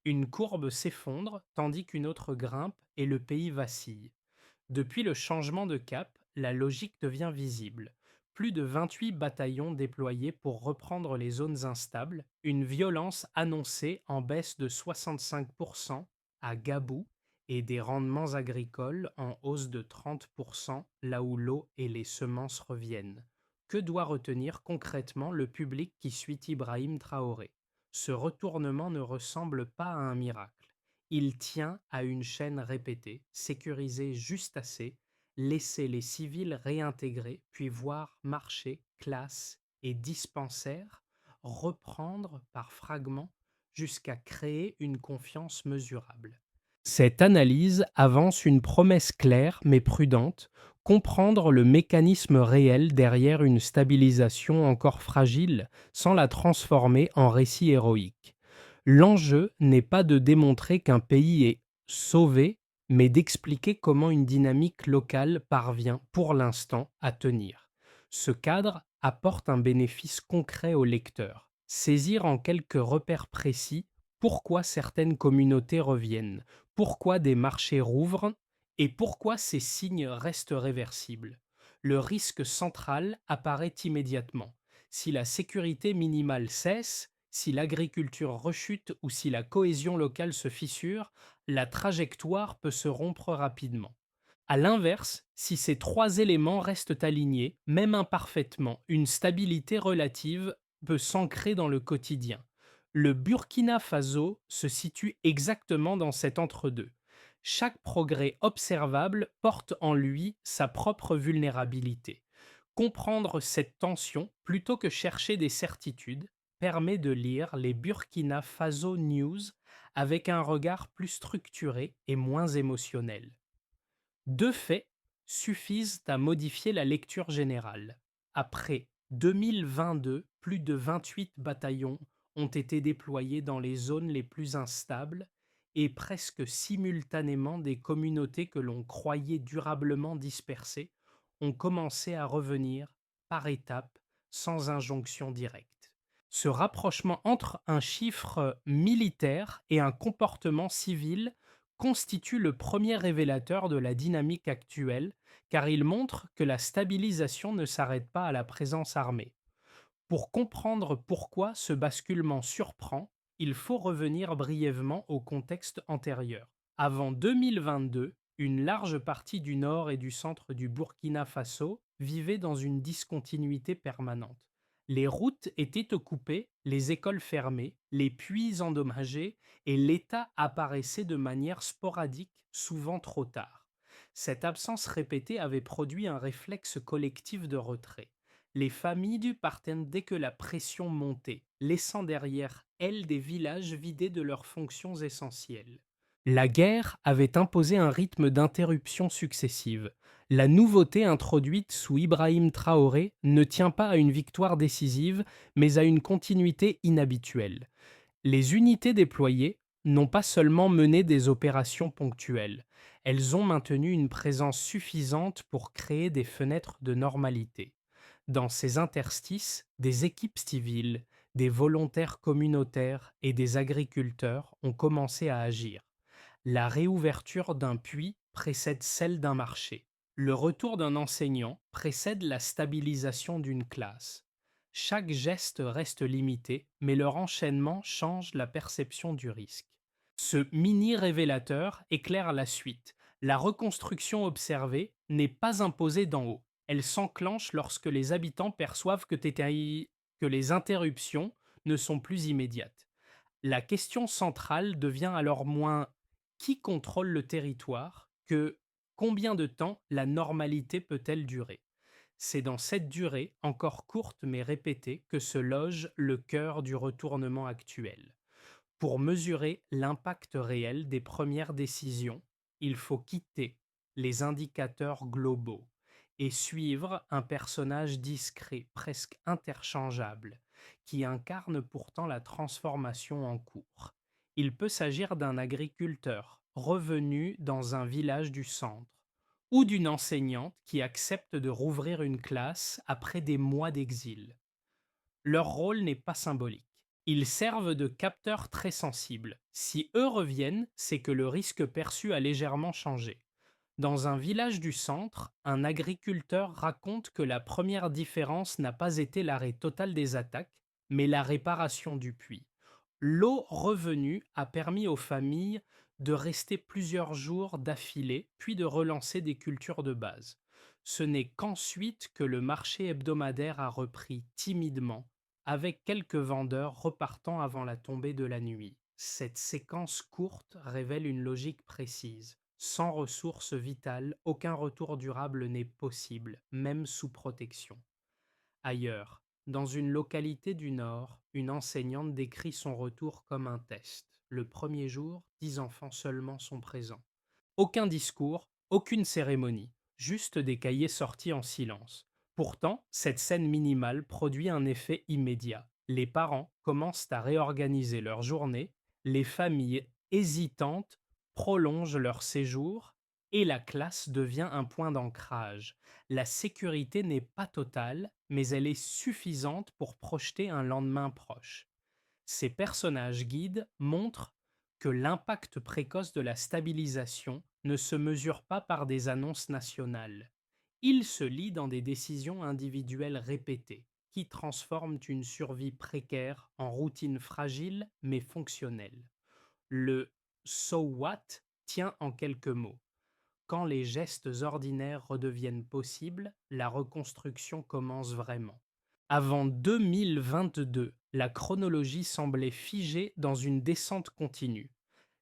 Une courbe s'effondre tandis qu'une autre grimpe et le pays vacille. Depuis le changement de cap, la logique devient visible. Plus de 28 bataillons déployés pour reprendre les zones instables, une violence annoncée en baisse de 65% à Gabou et des rendements agricoles en hausse de 30% là où l'eau et les semences reviennent. Que doit retenir concrètement le public qui suit Ibrahim Traoré? Ce retournement ne ressemble pas à un miracle. Il tient à une chaîne répétée, sécurisée juste assez, laisser les civils réintégrer, puis voir marchés, classes et dispensaires reprendre par fragments jusqu'à créer une confiance mesurable. Cette analyse avance une promesse claire mais prudente: comprendre le mécanisme réel derrière une stabilisation encore fragile sans la transformer en récit héroïque. L'enjeu n'est pas de démontrer qu'un pays est sauvé, mais d'expliquer comment une dynamique locale parvient pour l'instant à tenir. Ce cadre apporte un bénéfice concret au lecteur. Saisir en quelques repères précis pourquoi certaines communautés reviennent, pourquoi des marchés rouvrent et pourquoi ces signes restent réversibles. Le risque central apparaît immédiatement. Si la sécurité minimale cesse, si l'agriculture rechute ou si la cohésion locale se fissure, la trajectoire peut se rompre rapidement. À l'inverse, si ces trois éléments restent alignés, même imparfaitement, une stabilité relative peut s'ancrer dans le quotidien. Le Burkina Faso se situe exactement dans cet entre-deux. Chaque progrès observable porte en lui sa propre vulnérabilité. Comprendre cette tension plutôt que chercher des certitudes permet de lire les Burkina Faso News avec un regard plus structuré et moins émotionnel. Deux faits suffisent à modifier la lecture générale. Après 2022, plus de 28 bataillons ont été déployés dans les zones les plus instables et presque simultanément des communautés que l'on croyait durablement dispersées ont commencé à revenir par étapes sans injonction directe. Ce rapprochement entre un chiffre militaire et un comportement civil constitue le premier révélateur de la dynamique actuelle, car il montre que la stabilisation ne s'arrête pas à la présence armée. Pour comprendre pourquoi ce basculement surprend, il faut revenir brièvement au contexte antérieur. Avant 2022, une large partie du nord et du centre du Burkina Faso vivait dans une discontinuité permanente. Les routes étaient coupées, les écoles fermées, les puits endommagés et l'État apparaissait de manière sporadique, souvent trop tard. Cette absence répétée avait produit un réflexe collectif de retrait. Les familles partaient dès que la pression montait, laissant derrière elles des villages vidés de leurs fonctions essentielles. La guerre avait imposé un rythme d'interruptions successives. La nouveauté introduite sous Ibrahim Traoré ne tient pas à une victoire décisive, mais à une continuité inhabituelle. Les unités déployées n'ont pas seulement mené des opérations ponctuelles, elles ont maintenu une présence suffisante pour créer des fenêtres de normalité. Dans ces interstices, des équipes civiles, des volontaires communautaires et des agriculteurs ont commencé à agir. La réouverture d'un puits précède celle d'un marché. Le retour d'un enseignant précède la stabilisation d'une classe. Chaque geste reste limité, mais leur enchaînement change la perception du risque. Ce mini-révélateur éclaire la suite. La reconstruction observée n'est pas imposée d'en haut. Elle s'enclenche lorsque les habitants perçoivent que les interruptions ne sont plus immédiates. La question centrale devient alors moins qui contrôle le territoire que combien de temps la normalité peut-elle durer. C'est dans cette durée, encore courte mais répétée, que se loge le cœur du retournement actuel. Pour mesurer l'impact réel des premières décisions, il faut quitter les indicateurs globaux et suivre un personnage discret, presque interchangeable, qui incarne pourtant la transformation en cours. Il peut s'agir d'un agriculteur revenu dans un village du centre, ou d'une enseignante qui accepte de rouvrir une classe après des mois d'exil. Leur rôle n'est pas symbolique. Ils servent de capteurs très sensibles. Si eux reviennent, c'est que le risque perçu a légèrement changé. Dans un village du centre, un agriculteur raconte que la première différence n'a pas été l'arrêt total des attaques, mais la réparation du puits. L'eau revenue a permis aux familles de rester plusieurs jours d'affilée, puis de relancer des cultures de base. Ce n'est qu'ensuite que le marché hebdomadaire a repris timidement, avec quelques vendeurs repartant avant la tombée de la nuit. Cette séquence courte révèle une logique précise. Sans ressources vitales, aucun retour durable n'est possible, même sous protection. Ailleurs, dans une localité du Nord, une enseignante décrit son retour comme un test. Le premier jour, 10 enfants seulement sont présents. Aucun discours, aucune cérémonie, juste des cahiers sortis en silence. Pourtant, cette scène minimale produit un effet immédiat. Les parents commencent à réorganiser leur journée, les familles hésitantes prolongent leur séjour et la classe devient un point d'ancrage. La sécurité n'est pas totale, mais elle est suffisante pour projeter un lendemain proche. Ces personnages guides montrent que l'impact précoce de la stabilisation ne se mesure pas par des annonces nationales. Il se lit dans des décisions individuelles répétées, qui transforment une survie précaire en routine fragile mais fonctionnelle. Le so what tient en quelques mots. Quand les gestes ordinaires redeviennent possibles, la reconstruction commence vraiment. Avant 2022, la chronologie semblait figée dans une descente continue.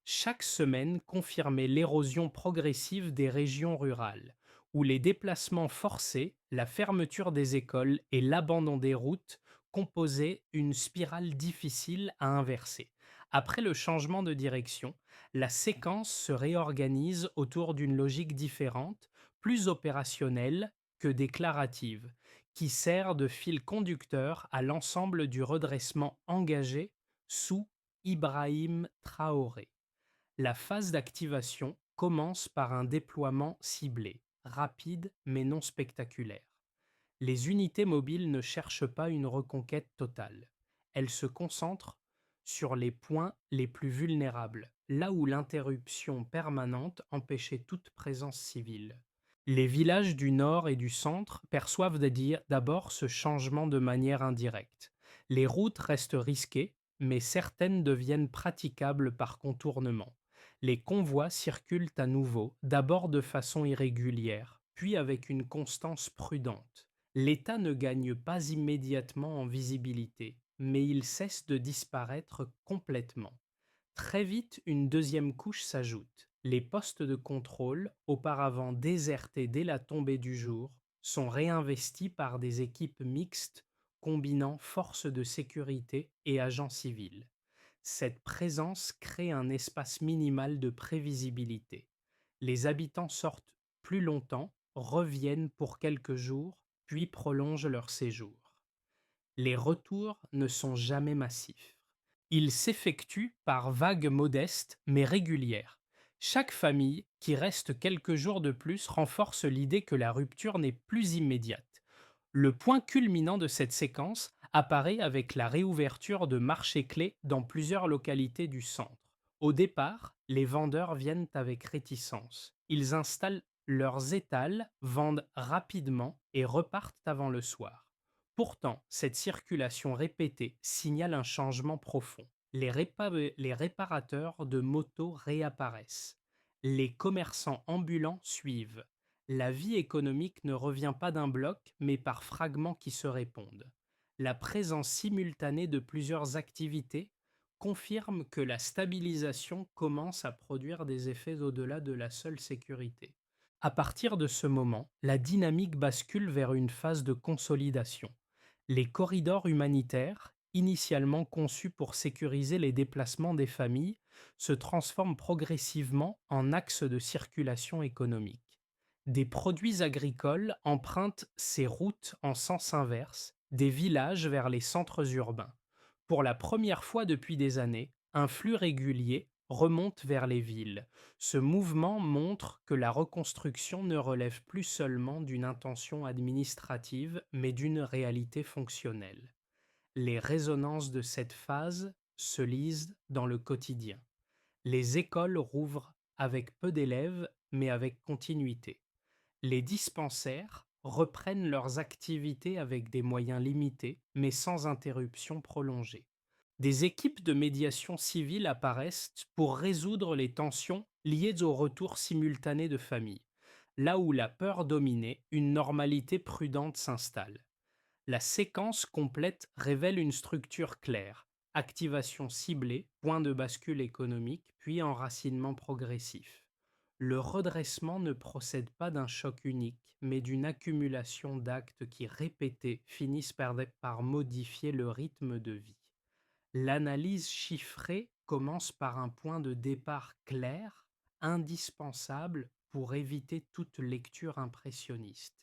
Chaque semaine confirmait l'érosion progressive des régions rurales, où les déplacements forcés, la fermeture des écoles et l'abandon des routes composaient une spirale difficile à inverser. Après le changement de direction, la séquence se réorganise autour d'une logique différente, plus opérationnelle que déclarative, qui sert de fil conducteur à l'ensemble du redressement engagé sous Ibrahim Traoré. La phase d'activation commence par un déploiement ciblé, rapide mais non spectaculaire. Les unités mobiles ne cherchent pas une reconquête totale. Elles se concentrent sur les points les plus vulnérables, là où l'interruption permanente empêchait toute présence civile. Les villages du nord et du centre perçoivent d'abord ce changement de manière indirecte. Les routes restent risquées, mais certaines deviennent praticables par contournement. Les convois circulent à nouveau, d'abord de façon irrégulière, puis avec une constance prudente. L'État ne gagne pas immédiatement en visibilité, mais il cesse de disparaître complètement. Très vite, une deuxième couche s'ajoute. Les postes de contrôle, auparavant désertés dès la tombée du jour, sont réinvestis par des équipes mixtes combinant forces de sécurité et agents civils. Cette présence crée un espace minimal de prévisibilité. Les habitants sortent plus longtemps, reviennent pour quelques jours, puis prolongent leur séjour. Les retours ne sont jamais massifs. Ils s'effectuent par vagues modestes mais régulières. Chaque famille qui reste quelques jours de plus renforce l'idée que la rupture n'est plus immédiate. Le point culminant de cette séquence apparaît avec la réouverture de marchés clés dans plusieurs localités du centre. Au départ, les vendeurs viennent avec réticence. Ils installent leurs étals, vendent rapidement et repartent avant le soir. Pourtant, cette circulation répétée signale un changement profond. Les réparateurs de motos réapparaissent. Les commerçants ambulants suivent. La vie économique ne revient pas d'un bloc, mais par fragments qui se répondent. La présence simultanée de plusieurs activités confirme que la stabilisation commence à produire des effets au-delà de la seule sécurité. À partir de ce moment, la dynamique bascule vers une phase de consolidation. Les corridors humanitaires, initialement conçus pour sécuriser les déplacements des familles, se transforment progressivement en axes de circulation économique. Des produits agricoles empruntent ces routes en sens inverse, des villages vers les centres urbains. Pour la première fois depuis des années, un flux régulier remonte vers les villes. Ce mouvement montre que la reconstruction ne relève plus seulement d'une intention administrative, mais d'une réalité fonctionnelle. Les résonances de cette phase se lisent dans le quotidien. Les écoles rouvrent avec peu d'élèves, mais avec continuité. Les dispensaires reprennent leurs activités avec des moyens limités, mais sans interruption prolongée. Des équipes de médiation civile apparaissent pour résoudre les tensions liées au retour simultané de familles. Là où la peur dominait, une normalité prudente s'installe. La séquence complète révèle une structure claire: activation ciblée, point de bascule économique, puis enracinement progressif. Le redressement ne procède pas d'un choc unique, mais d'une accumulation d'actes qui, répétés, finissent par modifier le rythme de vie. L'analyse chiffrée commence par un point de départ clair, indispensable pour éviter toute lecture impressionniste.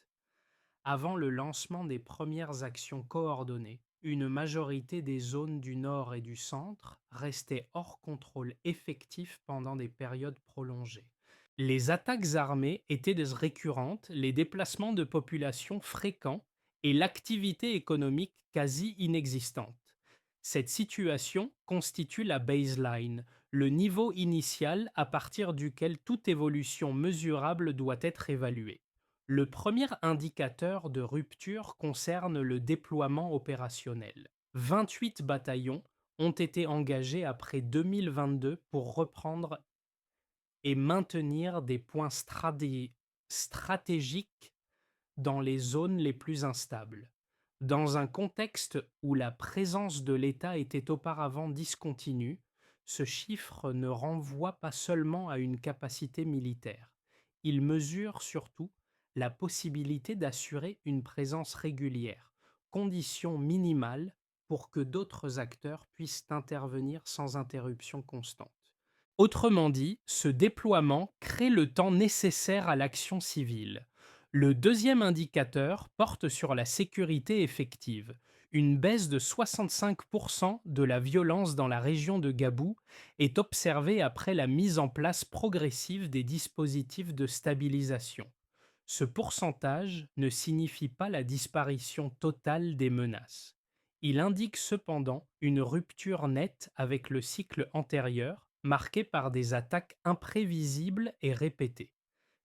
Avant le lancement des premières actions coordonnées, une majorité des zones du nord et du centre restaient hors contrôle effectif pendant des périodes prolongées. Les attaques armées étaient récurrentes, les déplacements de population fréquents et l'activité économique quasi inexistante. Cette situation constitue la baseline, le niveau initial à partir duquel toute évolution mesurable doit être évaluée. Le premier indicateur de rupture concerne le déploiement opérationnel. 28 bataillons ont été engagés après 2022 pour reprendre et maintenir des points stratégiques dans les zones les plus instables. Dans un contexte où la présence de l'État était auparavant discontinue, ce chiffre ne renvoie pas seulement à une capacité militaire. Il mesure surtout la possibilité d'assurer une présence régulière, condition minimale pour que d'autres acteurs puissent intervenir sans interruption constante. Autrement dit, ce déploiement crée le temps nécessaire à l'action civile. Le deuxième indicateur porte sur la sécurité effective. Une baisse de 65% de la violence dans la région de Gabou est observée après la mise en place progressive des dispositifs de stabilisation. Ce pourcentage ne signifie pas la disparition totale des menaces. Il indique cependant une rupture nette avec le cycle antérieur, marqué par des attaques imprévisibles et répétées.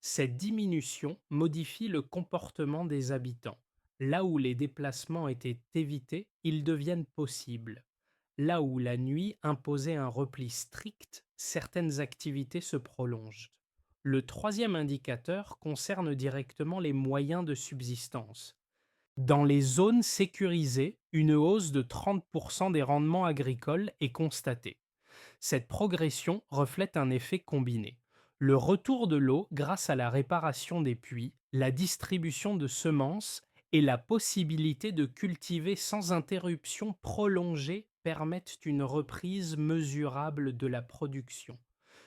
Cette diminution modifie le comportement des habitants. Là où les déplacements étaient évités, ils deviennent possibles. Là où la nuit imposait un repli strict, certaines activités se prolongent. Le troisième indicateur concerne directement les moyens de subsistance. Dans les zones sécurisées, une hausse de 30% des rendements agricoles est constatée. Cette progression reflète un effet combiné: le retour de l'eau grâce à la réparation des puits, la distribution de semences et la possibilité de cultiver sans interruption prolongée permettent une reprise mesurable de la production.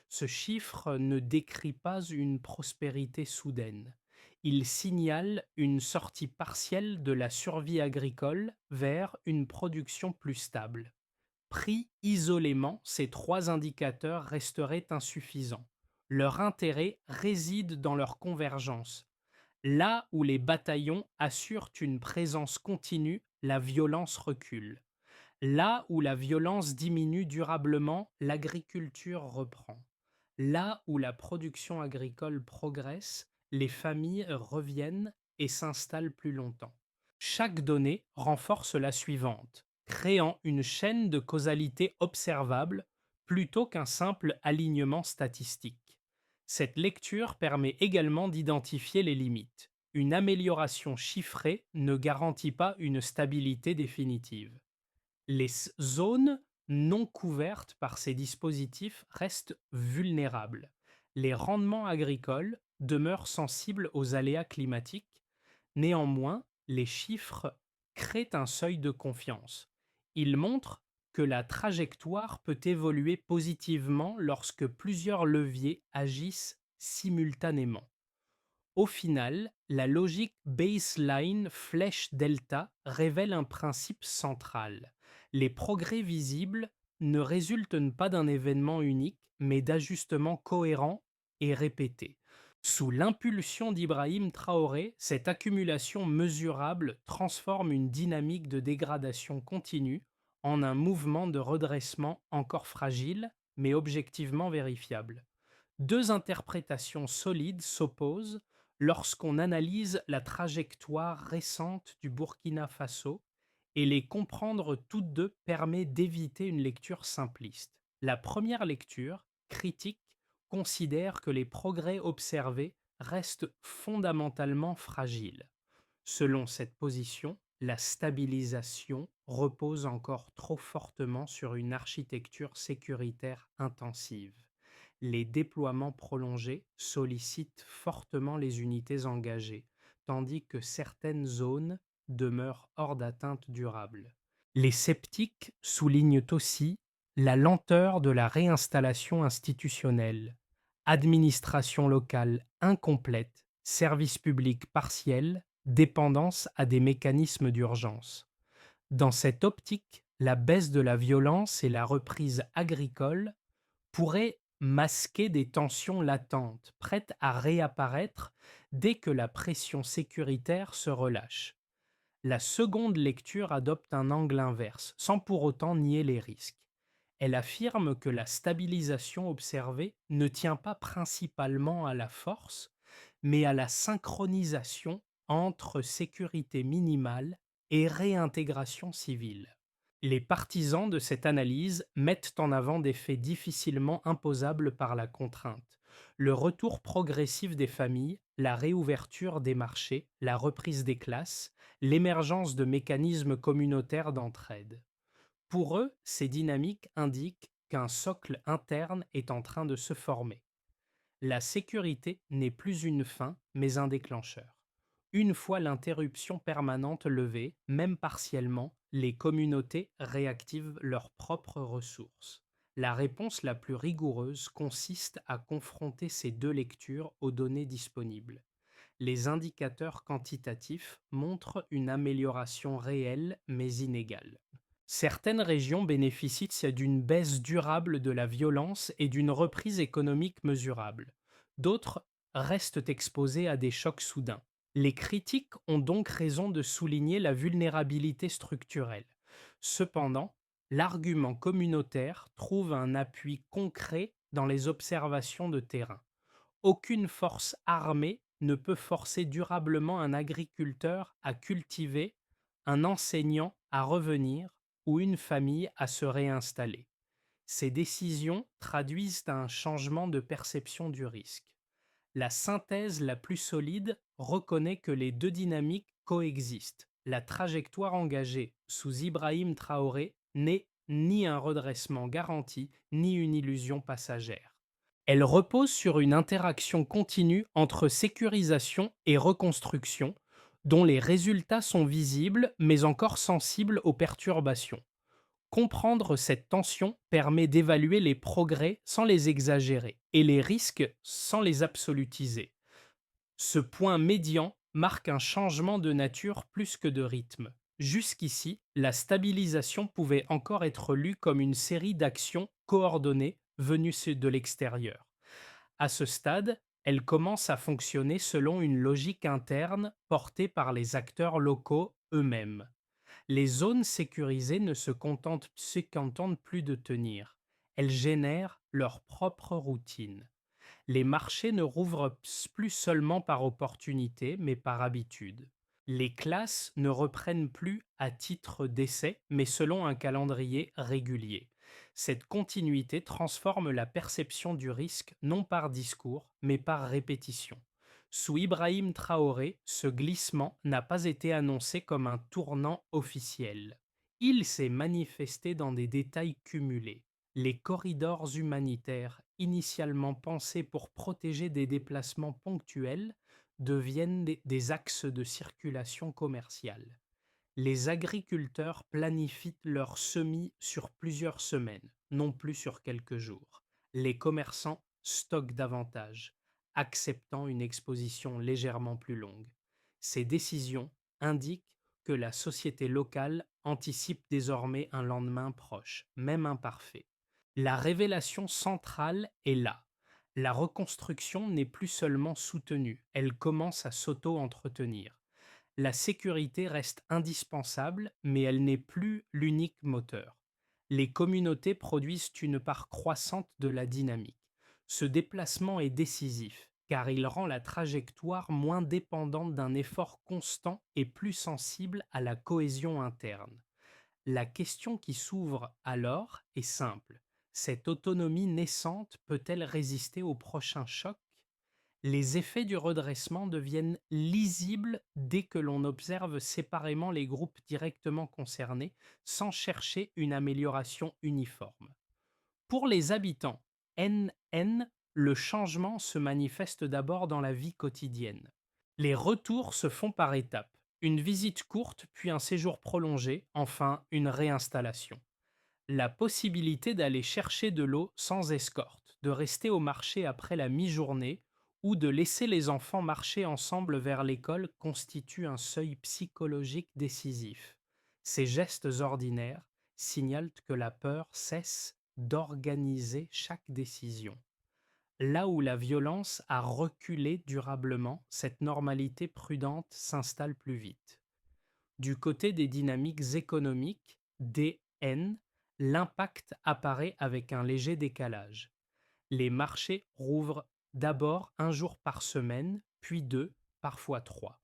Ce chiffre ne décrit pas une prospérité soudaine. Il signale une sortie partielle de la survie agricole vers une production plus stable. Pris isolément, ces trois indicateurs resteraient insuffisants. Leur intérêt réside dans leur convergence. Là où les bataillons assurent une présence continue, la violence recule. Là où la violence diminue durablement, l'agriculture reprend. Là où la production agricole progresse, les familles reviennent et s'installent plus longtemps. Chaque donnée renforce la suivante, créant une chaîne de causalité observable plutôt qu'un simple alignement statistique. Cette lecture permet également d'identifier les limites. Une amélioration chiffrée ne garantit pas une stabilité définitive. Les zones non couvertes par ces dispositifs restent vulnérables. Les rendements agricoles demeurent sensibles aux aléas climatiques. Néanmoins, les chiffres créent un seuil de confiance. Ils montrent que la trajectoire peut évoluer positivement lorsque plusieurs leviers agissent simultanément. Au final, la logique baseline flèche-delta révèle un principe central: les progrès visibles ne résultent pas d'un événement unique, mais d'ajustements cohérents et répétés. Sous l'impulsion d'Ibrahim Traoré, cette accumulation mesurable transforme une dynamique de dégradation continue en un mouvement de redressement encore fragile, mais objectivement vérifiable. Deux interprétations solides s'opposent lorsqu'on analyse la trajectoire récente du Burkina Faso, et les comprendre toutes deux permet d'éviter une lecture simpliste. La première lecture, critique, considère que les progrès observés restent fondamentalement fragiles. Selon cette position, la stabilisation repose encore trop fortement sur une architecture sécuritaire intensive. Les déploiements prolongés sollicitent fortement les unités engagées, tandis que certaines zones demeurent hors d'atteinte durable. Les sceptiques soulignent aussi la lenteur de la réinstallation institutionnelle, administration locale incomplète, services publics partiels, dépendance à des mécanismes d'urgence. Dans cette optique, la baisse de la violence et la reprise agricole pourraient masquer des tensions latentes, prêtes à réapparaître dès que la pression sécuritaire se relâche. La seconde lecture adopte un angle inverse, sans pour autant nier les risques. Elle affirme que la stabilisation observée ne tient pas principalement à la force, mais à la synchronisation entre sécurité minimale et réintégration civile. Les partisans de cette analyse mettent en avant des faits difficilement imposables par la contrainte: le retour progressif des familles, la réouverture des marchés, la reprise des classes, l'émergence de mécanismes communautaires d'entraide. Pour eux, ces dynamiques indiquent qu'un socle interne est en train de se former. La sécurité n'est plus une fin, mais un déclencheur. Une fois l'interruption permanente levée, même partiellement, les communautés réactivent leurs propres ressources. La réponse la plus rigoureuse consiste à confronter ces deux lectures aux données disponibles. Les indicateurs quantitatifs montrent une amélioration réelle mais inégale. Certaines régions bénéficient d'une baisse durable de la violence et d'une reprise économique mesurable. D'autres restent exposées à des chocs soudains. Les critiques ont donc raison de souligner la vulnérabilité structurelle. Cependant, l'argument communautaire trouve un appui concret dans les observations de terrain. Aucune force armée ne peut forcer durablement un agriculteur à cultiver, un enseignant à revenir ou une famille à se réinstaller. Ces décisions traduisent un changement de perception du risque. La synthèse la plus solide reconnaît que les deux dynamiques coexistent. La trajectoire engagée sous Ibrahim Traoré n'est ni un redressement garanti, ni une illusion passagère. Elle repose sur une interaction continue entre sécurisation et reconstruction, dont les résultats sont visibles mais encore sensibles aux perturbations. Comprendre cette tension permet d'évaluer les progrès sans les exagérer et les risques sans les absolutiser. Ce point médian marque un changement de nature plus que de rythme. Jusqu'ici, la stabilisation pouvait encore être lue comme une série d'actions coordonnées venues de l'extérieur. À ce stade, elle commence à fonctionner selon une logique interne portée par les acteurs locaux eux-mêmes. Les zones sécurisées ne se contentent plus de tenir. Elles génèrent leur propre routine. Les marchés ne rouvrent plus seulement par opportunité, mais par habitude. Les classes ne reprennent plus à titre d'essai, mais selon un calendrier régulier. Cette continuité transforme la perception du risque non par discours, mais par répétition. Sous Ibrahim Traoré, ce glissement n'a pas été annoncé comme un tournant officiel. Il s'est manifesté dans des détails cumulés. Les corridors humanitaires, initialement pensés pour protéger des déplacements ponctuels, deviennent des axes de circulation commerciale. Les agriculteurs planifient leurs semis sur plusieurs semaines, non plus sur quelques jours. Les commerçants stockent davantage, acceptant une exposition légèrement plus longue. Ces décisions indiquent que la société locale anticipe désormais un lendemain proche, même imparfait. La révélation centrale est là. La reconstruction n'est plus seulement soutenue, elle commence à s'auto-entretenir. La sécurité reste indispensable, mais elle n'est plus l'unique moteur. Les communautés produisent une part croissante de la dynamique. Ce déplacement est décisif, car il rend la trajectoire moins dépendante d'un effort constant et plus sensible à la cohésion interne. La question qui s'ouvre alors est simple. Cette autonomie naissante peut-elle résister au prochain choc? Les effets du redressement deviennent lisibles dès que l'on observe séparément les groupes directement concernés sans chercher une amélioration uniforme. Pour les habitants NN, le changement se manifeste d'abord dans la vie quotidienne. Les retours se font par étapes. Une visite courte, puis un séjour prolongé, enfin une réinstallation. La possibilité d'aller chercher de l'eau sans escorte, de rester au marché après la mi-journée ou de laisser les enfants marcher ensemble vers l'école constitue un seuil psychologique décisif. Ces gestes ordinaires signalent que la peur cesse d'organiser chaque décision. Là où la violence a reculé durablement, cette normalité prudente s'installe plus vite. Du côté des dynamiques économiques, (DN), l'impact apparaît avec un léger décalage. Les marchés rouvrent d'abord un jour par semaine, puis deux, parfois trois.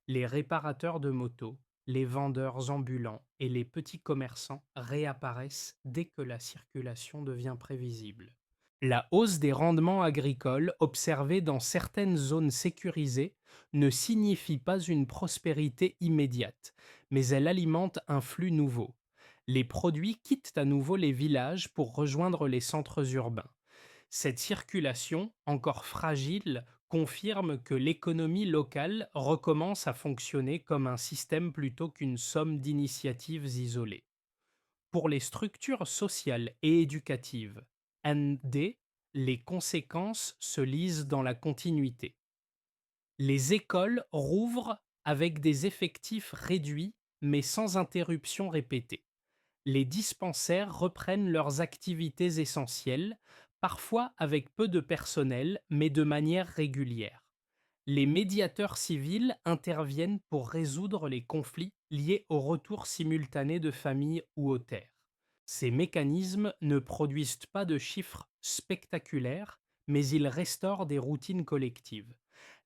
Les réparateurs de motos, les vendeurs ambulants et les petits commerçants réapparaissent dès que la circulation devient prévisible. La hausse des rendements agricoles observée dans certaines zones sécurisées ne signifie pas une prospérité immédiate, mais elle alimente un flux nouveau. Les produits quittent à nouveau les villages pour rejoindre les centres urbains. Cette circulation, encore fragile, confirme que l'économie locale recommence à fonctionner comme un système plutôt qu'une somme d'initiatives isolées. Pour les structures sociales et éducatives, ND, les conséquences se lisent dans la continuité. Les écoles rouvrent avec des effectifs réduits mais sans interruption répétée. Les dispensaires reprennent leurs activités essentielles, parfois avec peu de personnel, mais de manière régulière. Les médiateurs civils interviennent pour résoudre les conflits liés au retour simultané de familles ou aux terres. Ces mécanismes ne produisent pas de chiffres spectaculaires, mais ils restaurent des routines collectives.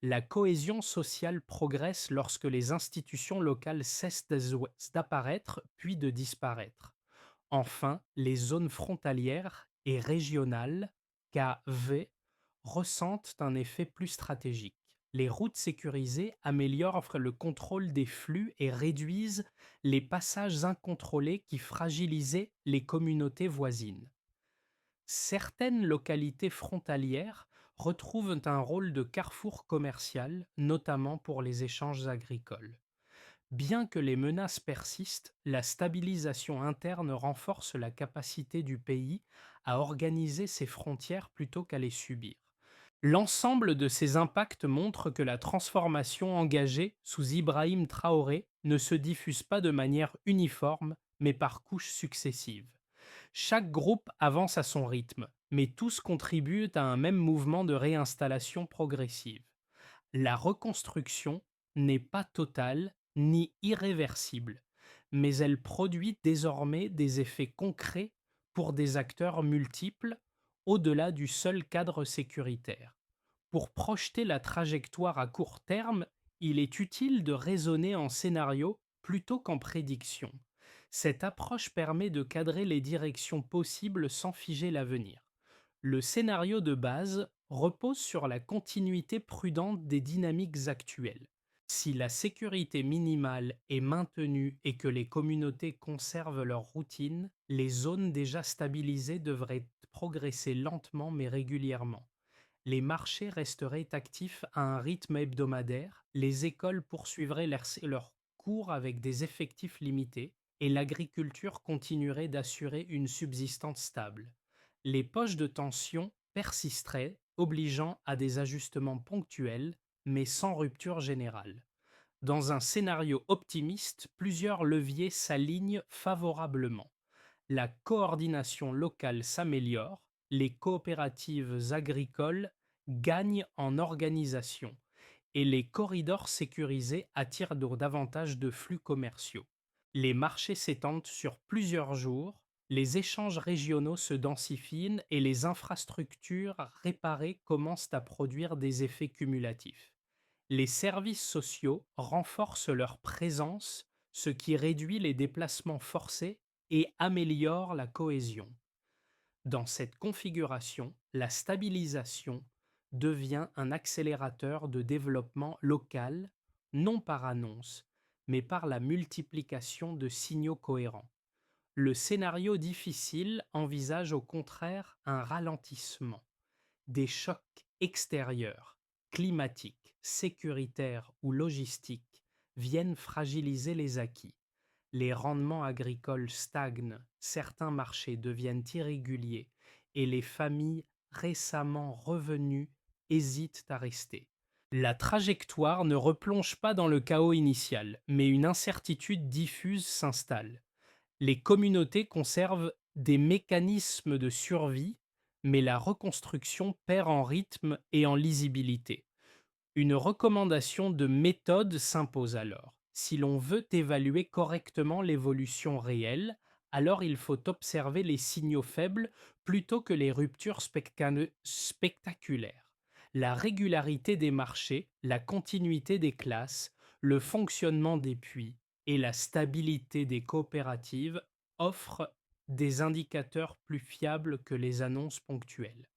La cohésion sociale progresse lorsque les institutions locales cessent d'apparaître puis de disparaître. Enfin, les zones frontalières et régionales, KV, ressentent un effet plus stratégique. Les routes sécurisées améliorent le contrôle des flux et réduisent les passages incontrôlés qui fragilisaient les communautés voisines. Certaines localités frontalières retrouvent un rôle de carrefour commercial, notamment pour les échanges agricoles. Bien que les menaces persistent, la stabilisation interne renforce la capacité du pays à organiser ses frontières plutôt qu'à les subir. L'ensemble de ces impacts montre que la transformation engagée sous Ibrahim Traoré ne se diffuse pas de manière uniforme, mais par couches successives. Chaque groupe avance à son rythme, mais tous contribuent à un même mouvement de réinstallation progressive. La reconstruction n'est pas totale ni irréversible, mais elle produit désormais des effets concrets pour des acteurs multiples au-delà du seul cadre sécuritaire. Pour projeter la trajectoire à court terme, il est utile de raisonner en scénario plutôt qu'en prédiction. Cette approche permet de cadrer les directions possibles sans figer l'avenir. Le scénario de base repose sur la continuité prudente des dynamiques actuelles. Si la sécurité minimale est maintenue et que les communautés conservent leur routine, les zones déjà stabilisées devraient progresser lentement mais régulièrement. Les marchés resteraient actifs à un rythme hebdomadaire, les écoles poursuivraient leur cours avec des effectifs limités et l'agriculture continuerait d'assurer une subsistance stable. Les poches de tension persisteraient, obligeant à des ajustements ponctuels, mais sans rupture générale. Dans un scénario optimiste, plusieurs leviers s'alignent favorablement. La coordination locale s'améliore, les coopératives agricoles gagnent en organisation et les corridors sécurisés attirent davantage de flux commerciaux. Les marchés s'étendent sur plusieurs jours, les échanges régionaux se densifient et les infrastructures réparées commencent à produire des effets cumulatifs. Les services sociaux renforcent leur présence, ce qui réduit les déplacements forcés et améliore la cohésion. Dans cette configuration, la stabilisation devient un accélérateur de développement local, non par annonce, mais par la multiplication de signaux cohérents. Le scénario difficile envisage au contraire un ralentissement. Des chocs extérieurs, climatiques, sécuritaires ou logistiques viennent fragiliser les acquis. Les rendements agricoles stagnent, certains marchés deviennent irréguliers et les familles récemment revenues hésitent à rester. La trajectoire ne replonge pas dans le chaos initial, mais une incertitude diffuse s'installe. Les communautés conservent des mécanismes de survie, mais la reconstruction perd en rythme et en lisibilité. Une recommandation de méthode s'impose alors. Si l'on veut évaluer correctement l'évolution réelle, alors il faut observer les signaux faibles plutôt que les ruptures spectaculaires. La régularité des marchés, la continuité des classes, le fonctionnement des puits et la stabilité des coopératives offrent des indicateurs plus fiables que les annonces ponctuelles.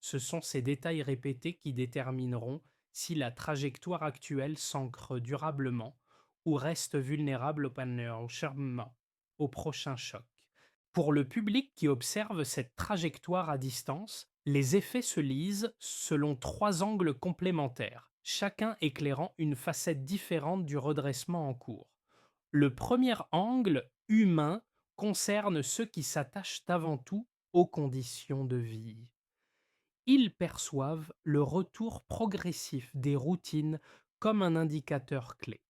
Ce sont ces détails répétés qui détermineront si la trajectoire actuelle s'ancre durablement ou reste vulnérable au prochain choc. Pour le public qui observe cette trajectoire à distance, les effets se lisent selon trois angles complémentaires, chacun éclairant une facette différente du redressement en cours. Le premier angle, humain, concerne ceux qui s'attachent avant tout aux conditions de vie. Ils perçoivent le retour progressif des routines comme un indicateur clé.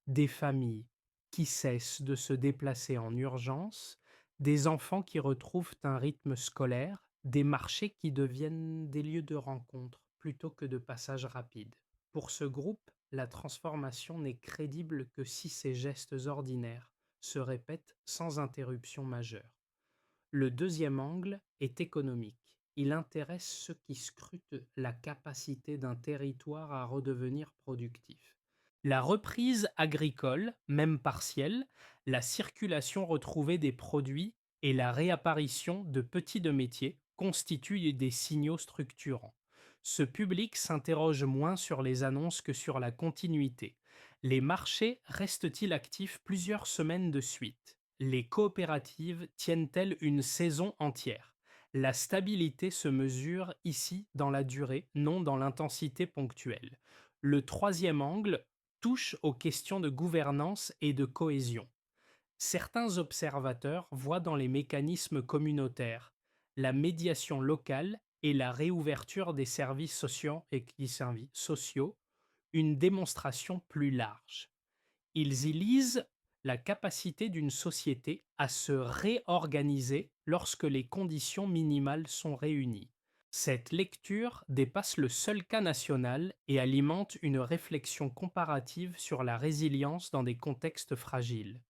Des familles qui cessent de se déplacer en urgence, des enfants qui retrouvent un rythme scolaire, des marchés qui deviennent des lieux de rencontre plutôt que de passage rapide. Pour ce groupe, la transformation n'est crédible que si ces gestes ordinaires se répètent sans interruption majeure. Le deuxième angle est économique. Il intéresse ceux qui scrutent la capacité d'un territoire à redevenir productif. La reprise agricole, même partielle, la circulation retrouvée des produits et la réapparition de petits de métiers constituent des signaux structurants. Ce public s'interroge moins sur les annonces que sur la continuité. Les marchés restent-ils actifs plusieurs semaines de suite? Les coopératives tiennent-elles une saison entière? La stabilité se mesure ici dans la durée, non dans l'intensité ponctuelle. Le troisième angle touche aux questions de gouvernance et de cohésion. Certains observateurs voient dans les mécanismes communautaires la médiation locale et la réouverture des services sociaux une démonstration plus large. Ils y lisent la capacité d'une société à se réorganiser lorsque les conditions minimales sont réunies. Cette lecture dépasse le seul cas national et alimente une réflexion comparative sur la résilience dans des contextes fragiles.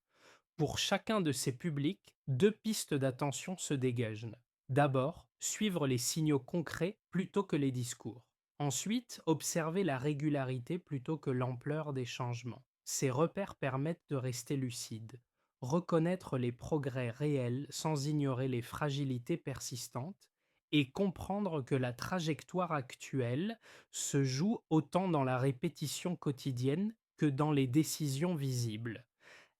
Pour chacun de ces publics, deux pistes d'attention se dégagent. D'abord, suivre les signaux concrets plutôt que les discours. Ensuite, observer la régularité plutôt que l'ampleur des changements. Ces repères permettent de rester lucide, reconnaître les progrès réels sans ignorer les fragilités persistantes et comprendre que la trajectoire actuelle se joue autant dans la répétition quotidienne que dans les décisions visibles.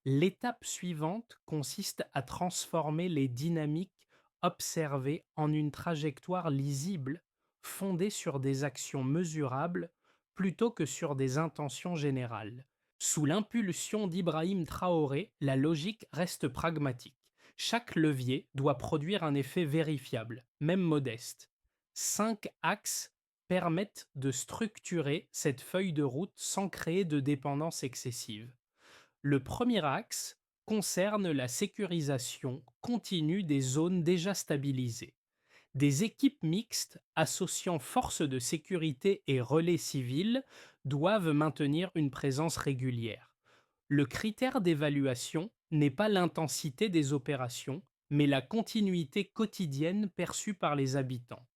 L'étape suivante consiste à transformer les dynamiques observées en une trajectoire lisible, fondée sur des actions mesurables plutôt que sur des intentions générales. Sous l'impulsion d'Ibrahim Traoré, la logique reste pragmatique. Chaque levier doit produire un effet vérifiable, même modeste. 5 axes permettent de structurer cette feuille de route sans créer de dépendance excessive. Le premier axe concerne la sécurisation continue des zones déjà stabilisées. Des équipes mixtes associant forces de sécurité et relais civils doivent maintenir une présence régulière. Le critère d'évaluation n'est pas l'intensité des opérations, mais la continuité quotidienne perçue par les habitants.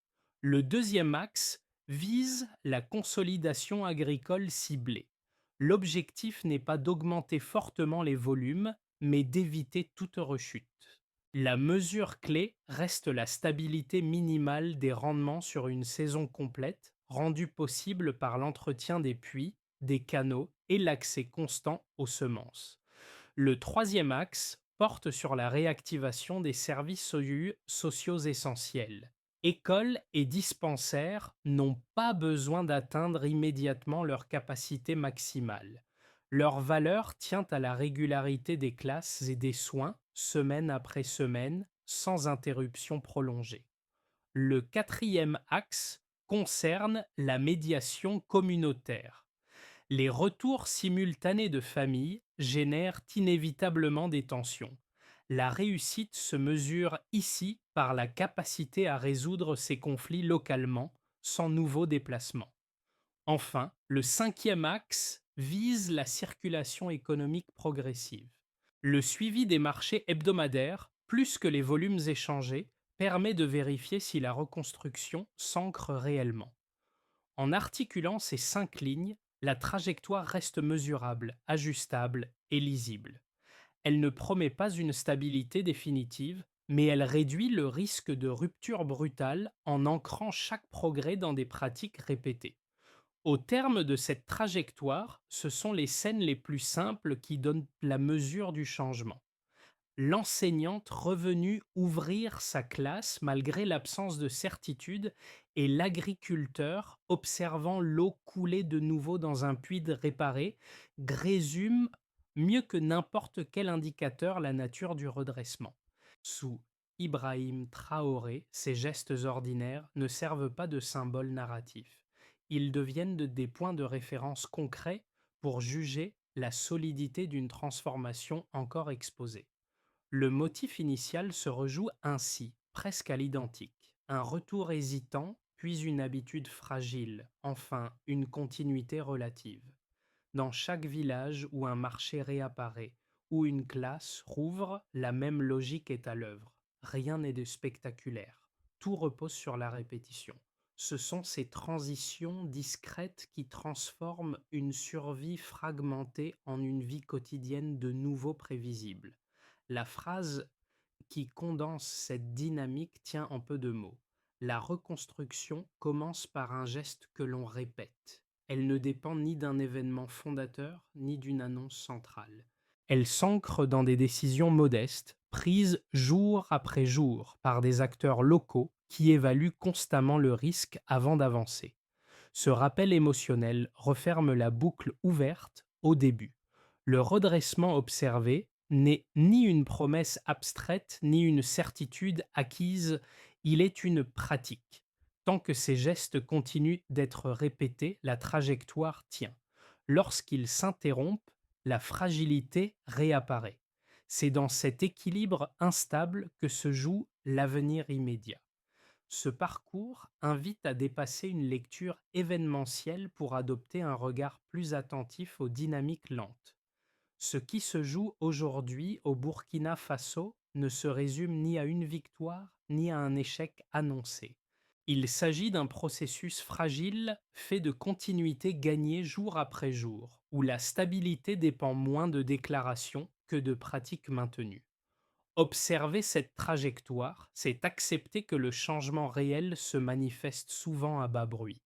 Le deuxième axe vise la consolidation agricole ciblée. L'objectif n'est pas d'augmenter fortement les volumes, mais d'éviter toute rechute. La mesure clé reste la stabilité minimale des rendements sur une saison complète, rendue possible par l'entretien des puits, des canaux et l'accès constant aux semences. Le troisième axe porte sur la réactivation des services sociaux essentiels. Écoles et dispensaires n'ont pas besoin d'atteindre immédiatement leur capacité maximale. Leur valeur tient à la régularité des classes et des soins, semaine après semaine, sans interruption prolongée. Le quatrième axe concerne la médiation communautaire. Les retours simultanés de familles génèrent inévitablement des tensions. La réussite se mesure ici par la capacité à résoudre ces conflits localement, sans nouveau déplacement. Enfin, le cinquième axe vise la circulation économique progressive. Le suivi des marchés hebdomadaires, plus que les volumes échangés, permet de vérifier si la reconstruction s'ancre réellement. En articulant ces 5 lignes, la trajectoire reste mesurable, ajustable et lisible. Elle ne promet pas une stabilité définitive, mais elle réduit le risque de rupture brutale en ancrant chaque progrès dans des pratiques répétées. Au terme de cette trajectoire, ce sont les scènes les plus simples qui donnent la mesure du changement. L'enseignante revenue ouvrir sa classe malgré l'absence de certitude et l'agriculteur observant l'eau couler de nouveau dans un puits réparé résume mieux que n'importe quel indicateur la nature du redressement. Sous Ibrahim Traoré, ces gestes ordinaires ne servent pas de symboles narratifs. Ils deviennent des points de référence concrets pour juger la solidité d'une transformation encore exposée. Le motif initial se rejoue ainsi, presque à l'identique. Un retour hésitant, puis une habitude fragile, enfin une continuité relative. Dans chaque village où un marché réapparaît, où une classe rouvre, la même logique est à l'œuvre. Rien n'est de spectaculaire. Tout repose sur la répétition. Ce sont ces transitions discrètes qui transforment une survie fragmentée en une vie quotidienne de nouveau prévisible. La phrase qui condense cette dynamique tient en peu de mots. La reconstruction commence par un geste que l'on répète. Elle ne dépend ni d'un événement fondateur, ni d'une annonce centrale. Elle s'ancre dans des décisions modestes, prises jour après jour par des acteurs locaux qui évaluent constamment le risque avant d'avancer. Ce rappel émotionnel referme la boucle ouverte au début. Le redressement observé n'est ni une promesse abstraite ni une certitude acquise, il est une pratique. Tant que ces gestes continuent d'être répétés, la trajectoire tient. Lorsqu'ils s'interrompent, la fragilité réapparaît. C'est dans cet équilibre instable que se joue l'avenir immédiat. Ce parcours invite à dépasser une lecture événementielle pour adopter un regard plus attentif aux dynamiques lentes. Ce qui se joue aujourd'hui au Burkina Faso ne se résume ni à une victoire ni à un échec annoncé. Il s'agit d'un processus fragile fait de continuité gagnée jour après jour, où la stabilité dépend moins de déclarations que de pratiques maintenues. Observer cette trajectoire, c'est accepter que le changement réel se manifeste souvent à bas bruit.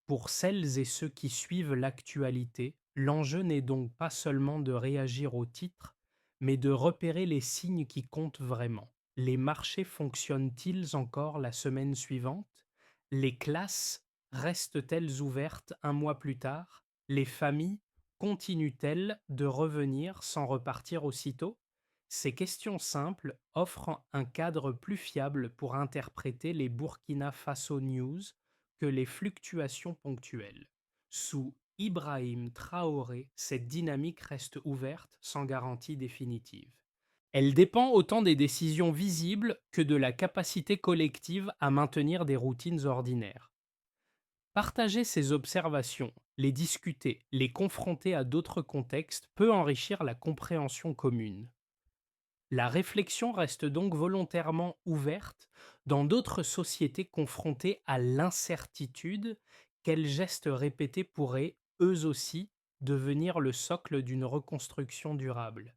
Pour celles et ceux qui suivent l'actualité, l'enjeu n'est donc pas seulement de réagir au titre, mais de repérer les signes qui comptent vraiment. Les marchés fonctionnent-ils encore la semaine suivante? Les classes restent-elles ouvertes un mois plus tard? Les familles continuent-elles de revenir sans repartir aussitôt? Ces questions simples offrent un cadre plus fiable pour interpréter les Burkina Faso News que les fluctuations ponctuelles. Sous Ibrahim Traoré, cette dynamique reste ouverte sans garantie définitive. Elle dépend autant des décisions visibles que de la capacité collective à maintenir des routines ordinaires. Partager ces observations, les discuter, les confronter à d'autres contextes peut enrichir la compréhension commune. La réflexion reste donc volontairement ouverte dans d'autres sociétés confrontées à l'incertitude. Quels gestes répétés pourraient, eux aussi, devenir le socle d'une reconstruction durable?